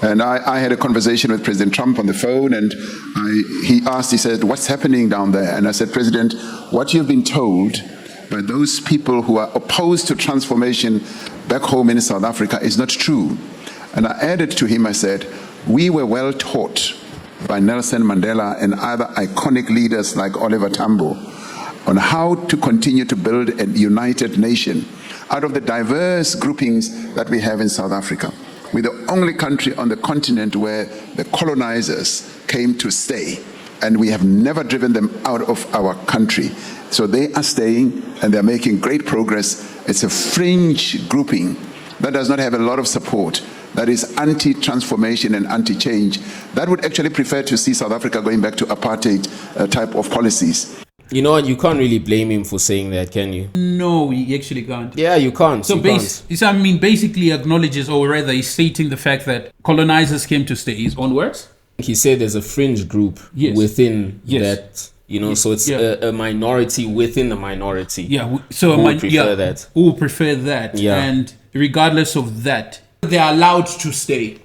And I had a conversation with President Trump on the phone, and he said, what's happening down there? And I said, President, what you've been told by those people who are opposed to transformation back home in South Africa is not true. And I added to him, I said, we were well taught by Nelson Mandela and other iconic leaders like Oliver Tambo on how to continue to build a united nation out of the diverse groupings that we have in South Africa. We're the only country on the continent where the colonizers came to stay, and we have never driven them out of our country. So they are staying, and they're making great progress. It's a fringe grouping that does not have a lot of support, that is anti-transformation and anti-change, that would actually prefer to see South Africa going back to apartheid type of policies. You know what? You can't really blame him for saying that, can you? No, you actually can't. Yeah, you can't. So, basically acknowledges, or rather, he's stating the fact that colonizers came to stay. His own words? He said there's a fringe group within that, so it's a minority within the minority. Yeah, so who would prefer that. Who prefer that. Yeah. And regardless of that, they are allowed to stay.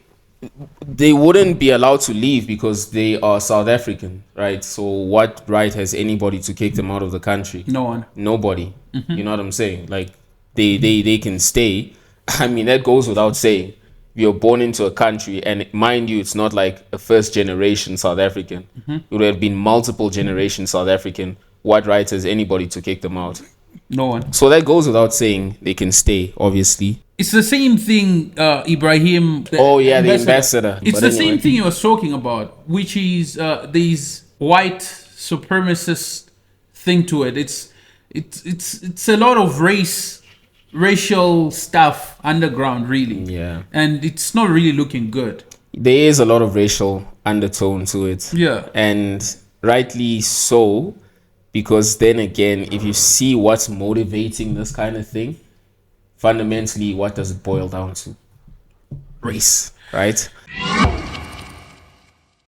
They wouldn't be allowed to leave because they are South African, right? So what right has anybody to kick them out of the country? No one. Nobody. Mm-hmm. You know what I'm saying? Like, they can stay. I mean, that goes without saying. You're born into a country, and mind you, it's not like a first generation South African. Mm-hmm. It would have been multiple generations South African. What right has anybody to kick them out? No one. So that goes without saying. They can stay, obviously. It's the same thing, Ibrahim. The ambassador. It's the same thing you was talking about, which is these white supremacist thing to it. It's a lot of racial stuff underground, really. Yeah. And it's not really looking good. There is a lot of racial undertone to it. Yeah. And rightly so, because then again, if you see what's motivating this kind of thing, fundamentally, what does it boil down to? Race, right?